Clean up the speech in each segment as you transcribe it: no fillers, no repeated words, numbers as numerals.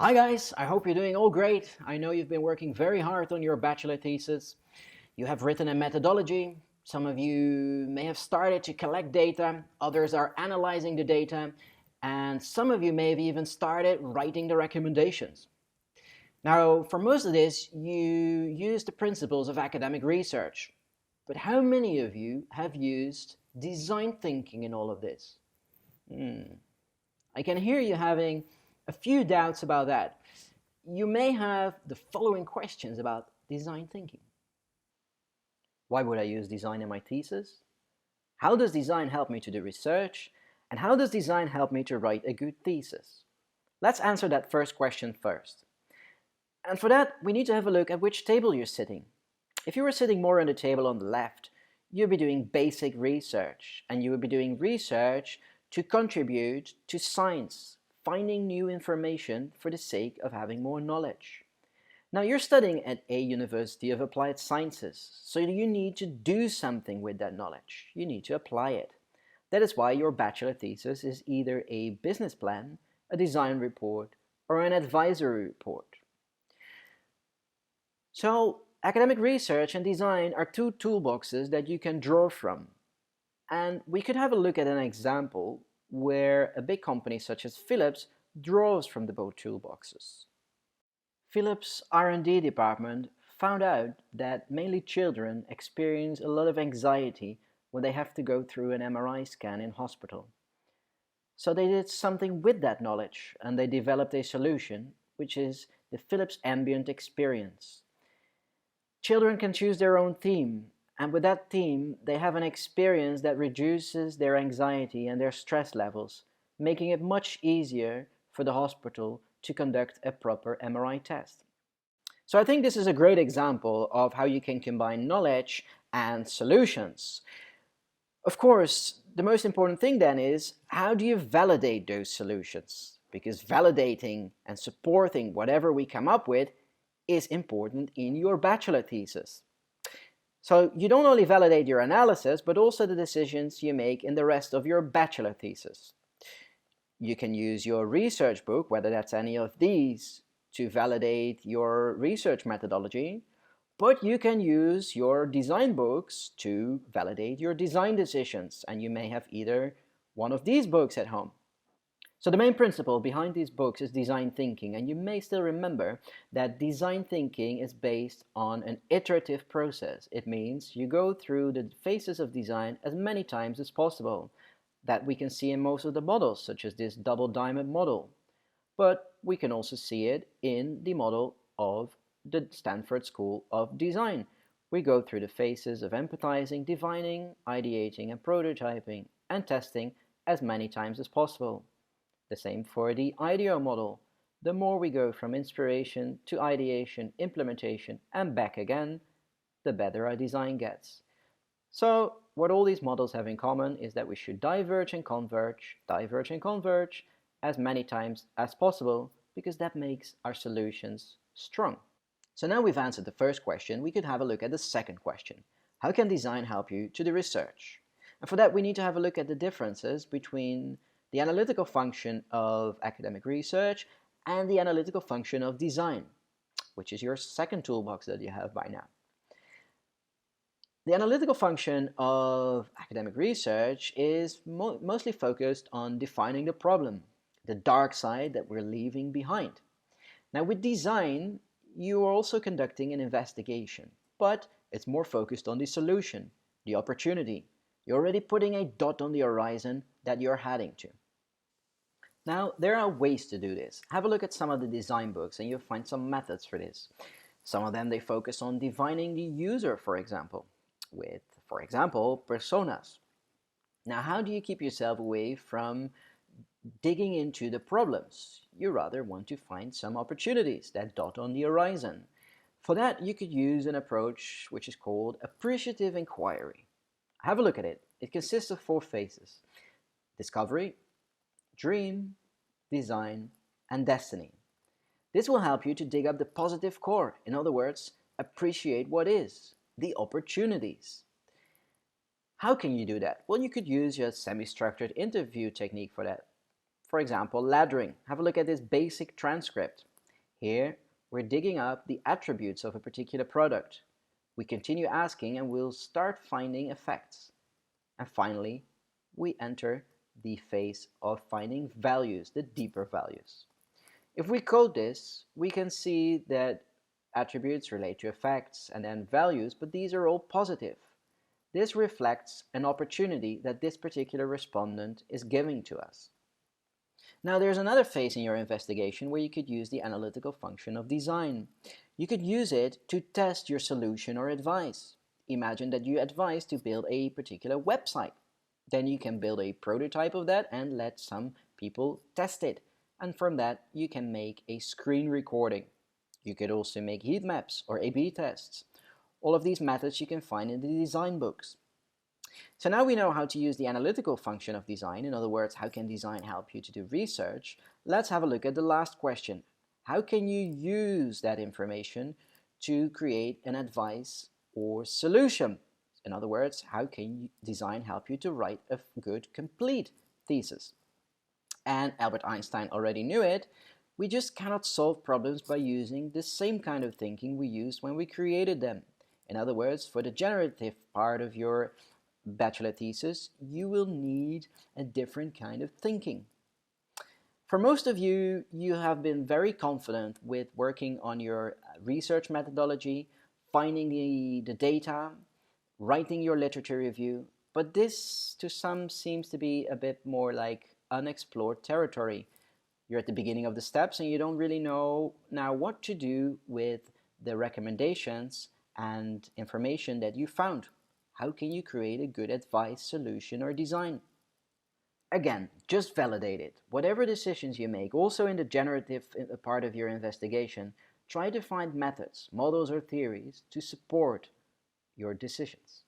Hi guys, I hope you're doing all great. I know you've been working very hard on your bachelor thesis. You have written a methodology. Some of you may have started to collect data, others are analyzing the data, and some of you may have even started writing the recommendations. Now, for most of this, you use the principles of academic research. But how many of you have used design thinking in all of this? I can hear you having a few doubts about that. You may have the following questions about design thinking. Why would I use design in my thesis? How does design help me to do research? And how does design help me to write a good thesis? Let's answer that first question first. And for that, we need to have a look at which table you're sitting. If you were sitting more on the table on the left, you'd be doing basic research, and you would be doing research to contribute to science, finding new information for the sake of having more knowledge. Now you're studying at a University of Applied Sciences, so you need to do something with that knowledge. You need to apply it. That is why your bachelor thesis is either a business plan, a design report, or an advisory report. So academic research and design are two toolboxes that you can draw from. And we could have a look at an example where a big company such as Philips draws from the both toolboxes. Philips' R&D department found out that mainly children experience a lot of anxiety when they have to go through an MRI scan in hospital. So they did something with that knowledge and they developed a solution, which is the Philips Ambient Experience. Children can choose their own theme, and with that theme, they have an experience that reduces their anxiety and their stress levels, making it much easier for the hospital to conduct a proper MRI test. So I think this is a great example of how you can combine knowledge and solutions. Of course, the most important thing then is, how do you validate those solutions? Because validating and supporting whatever we come up with is important in your bachelor thesis. So you don't only validate your analysis, but also the decisions you make in the rest of your bachelor thesis. You can use your research book, whether that's any of these, to validate your research methodology, but you can use your design books to validate your design decisions, and you may have either one of these books at home. So the main principle behind these books is design thinking, and you may still remember that design thinking is based on an iterative process. It means you go through the phases of design as many times as possible. That we can see in most of the models, such as this double diamond model. But we can also see it in the model of the Stanford School of Design. We go through the phases of empathizing, divining, ideating, and prototyping, and testing as many times as possible. The same for the IDEO model. The more we go from inspiration to ideation, implementation, and back again, the better our design gets. So what all these models have in common is that we should diverge and converge as many times as possible, because that makes our solutions strong. So now we've answered the first question, we could have a look at the second question. How can design help you to do research? And for that we need to have a look at the differences between the analytical function of academic research and the analytical function of design, which is your second toolbox that you have by now. The analytical function of academic research is mostly focused on defining the problem, the dark side that we're leaving behind. Now with design, you are also conducting an investigation, but it's more focused on the solution, the opportunity. You're already putting a dot on the horizon that you're heading to. Now, there are ways to do this. Have a look at some of the design books and you'll find some methods for this. Some of them, they focus on defining the user, for example, with, for example, personas. Now, how do you keep yourself away from digging into the problems? You rather want to find some opportunities, that dot on the horizon. For that, you could use an approach which is called appreciative inquiry. Have a look at it. It consists of 4 phases: discovery, dream, design, and destiny. This will help you to dig up the positive core. In other words, appreciate what is, the opportunities. How can you do that? Well, you could use your semi-structured interview technique for that. For example, laddering. Have a look at this basic transcript. Here, we're digging up the attributes of a particular product. We continue asking and we'll start finding effects. And finally, we enter the phase of finding values, the deeper values. If we code this, we can see that attributes relate to effects and then values, but these are all positive. This reflects an opportunity that this particular respondent is giving to us. Now there's another phase in your investigation where you could use the analytical function of design. You could use it to test your solution or advice. Imagine that you advise to build a particular website. Then you can build a prototype of that and let some people test it. And from that you can make a screen recording. You could also make heat maps or A/B tests. All of these methods you can find in the design books. So now we know how to use the analytical function of design. In other words, how can design help you to do research? Let's have a look at the last question. How can you use that information to create an advice or solution? In other words, how can design help you to write a good, complete thesis? And Albert Einstein already knew it. We just cannot solve problems by using the same kind of thinking we used when we created them. In other words, for the generative part of your bachelor thesis, you will need a different kind of thinking. For most of you, you have been very confident with working on your research methodology, finding the data, writing your literature review, but this to some seems to be a bit more like unexplored territory. You're at the beginning of the steps and you don't really know now what to do with the recommendations and information that you found. How can you create a good advice, solution, or design? Again, just validate it. Whatever decisions you make, also in the generative part of your investigation, try to find methods, models, or theories to support your decisions.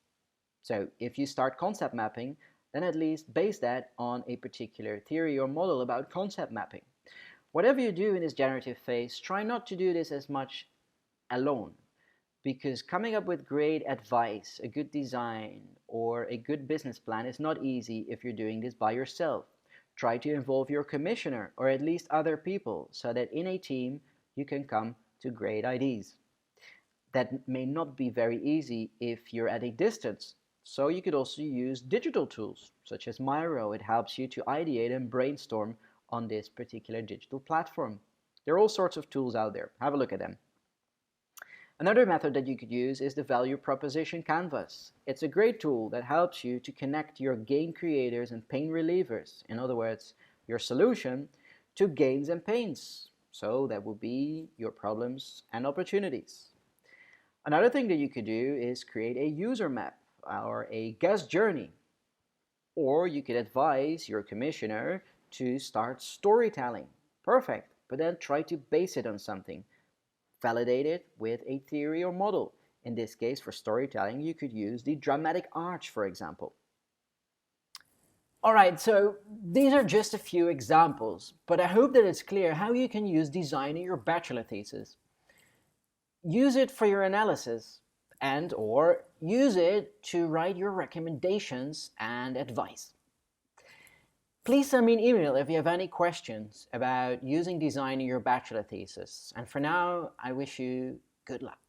So if you start concept mapping, then at least base that on a particular theory or model about concept mapping. Whatever you do in this generative phase, try not to do this as much alone, because coming up with great advice, a good design, or a good business plan is not easy if you're doing this by yourself. Try to involve your commissioner or at least other people so that in a team you can come to great ideas. That may not be very easy if you're at a distance. So you could also use digital tools such as Miro. It helps you to ideate and brainstorm on this particular digital platform. There are all sorts of tools out there. Have a look at them. Another method that you could use is the value proposition canvas. It's a great tool that helps you to connect your gain creators and pain relievers, in other words, your solution, to gains and pains. So that would be your problems and opportunities. Another thing that you could do is create a user map or a guest journey. Or you could advise your commissioner to start storytelling. Perfect, but then try to base it on something. Validate it with a theory or model. In this case, for storytelling, you could use the dramatic arch, for example. Alright, so these are just a few examples, but I hope that it's clear how you can use design in your bachelor thesis. Use it for your analysis and or use it to write your recommendations and advice. Please send me an email if you have any questions about using design in your bachelor thesis. And for now, I wish you good luck.